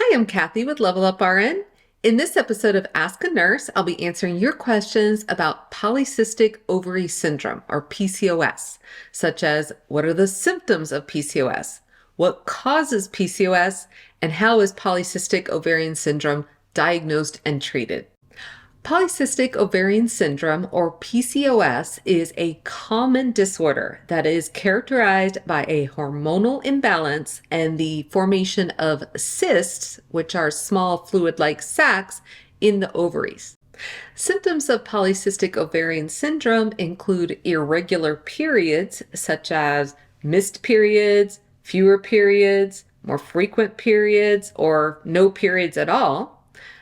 Hi, I'm Kathy with Level Up RN. In this episode of Ask a Nurse, I'll be answering your questions about polycystic ovary syndrome, or PCOS, such as what are the symptoms of PCOS, what causes PCOS, and how is polycystic ovarian syndrome diagnosed and treated. Polycystic ovarian syndrome, or PCOS, is a common disorder that is characterized by a hormonal imbalance and the formation of cysts, which are small fluid-like sacs, in the ovaries. Symptoms of polycystic ovarian syndrome include irregular periods, such as missed periods, fewer periods, more frequent periods, or no periods at all.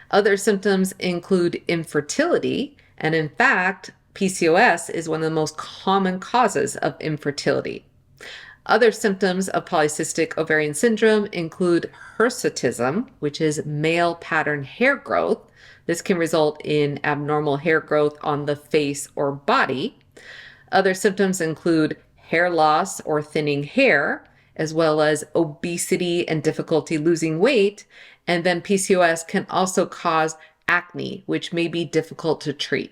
Other symptoms include infertility, and in fact, PCOS is one of the most common causes of infertility. Other symptoms of polycystic ovarian syndrome include hirsutism, which is male pattern hair growth. This can result in abnormal hair growth on the face or body. Other symptoms include hair loss or thinning hair, as well as obesity and difficulty losing weight. And then PCOS can also cause acne, which may be difficult to treat.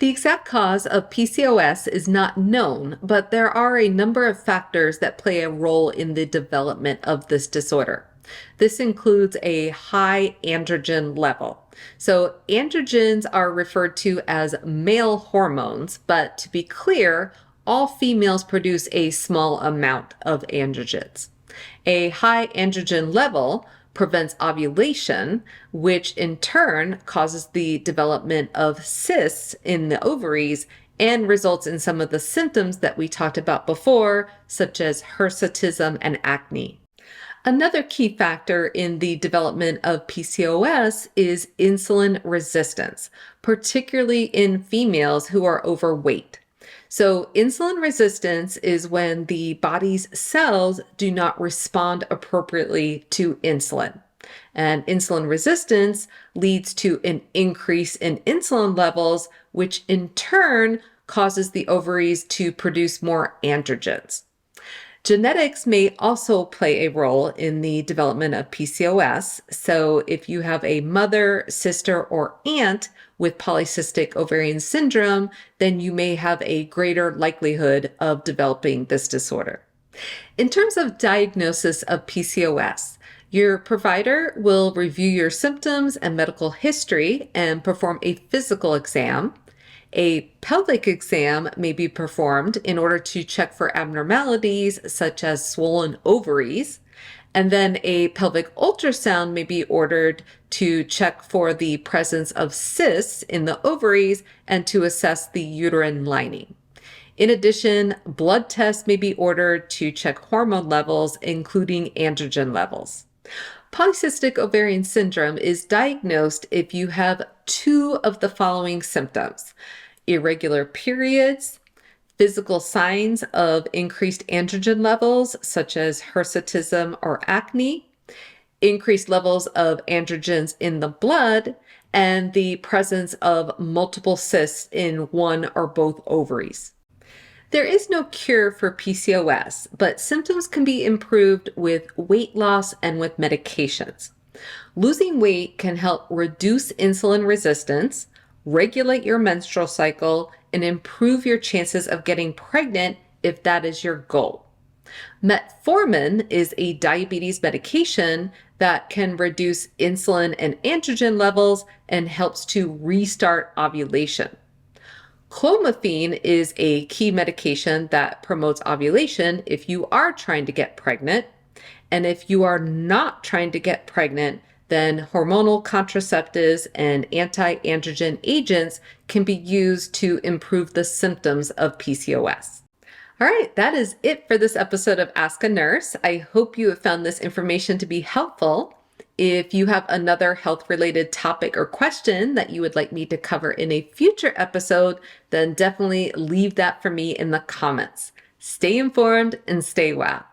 The exact cause of PCOS is not known, but there are a number of factors that play a role in the development of this disorder. This includes a high androgen level. So androgens are referred to as male hormones, but to be clear, all females produce a small amount of androgens. A high androgen level prevents ovulation, which in turn causes the development of cysts in the ovaries and results in some of the symptoms that we talked about before, such as hirsutism and acne. Another key factor in the development of PCOS is insulin resistance, particularly in females who are overweight. So insulin resistance is when the body's cells do not respond appropriately to insulin. And insulin resistance leads to an increase in insulin levels, which in turn causes the ovaries to produce more androgens. Genetics may also play a role in the development of PCOS. So if you have a mother, sister, or aunt with polycystic ovarian syndrome, then you may have a greater likelihood of developing this disorder. In terms of diagnosis of PCOS, your provider will review your symptoms and medical history and perform a physical exam. A pelvic exam may be performed in order to check for abnormalities such as swollen ovaries, and then a pelvic ultrasound may be ordered to check for the presence of cysts in the ovaries and to assess the uterine lining. In addition, blood tests may be ordered to check hormone levels, including androgen levels. Polycystic ovarian syndrome is diagnosed if you have two of the following symptoms: irregular periods, physical signs of increased androgen levels, such as hirsutism or acne, increased levels of androgens in the blood, and the presence of multiple cysts in one or both ovaries. There is no cure for PCOS, but symptoms can be improved with weight loss and with medications. Losing weight can help reduce insulin resistance, regulate your menstrual cycle, and improve your chances of getting pregnant if that is your goal. Metformin is a diabetes medication that can reduce insulin and androgen levels and helps to restart ovulation. Clomiphene is a key medication that promotes ovulation if you are trying to get pregnant. And if you are not trying to get pregnant, then hormonal contraceptives and anti-androgen agents can be used to improve the symptoms of PCOS. All right, that is it for this episode of Ask a Nurse. I hope you have found this information to be helpful. If you have another health-related topic or question that you would like me to cover in a future episode, then definitely leave that for me in the comments. Stay informed and stay well.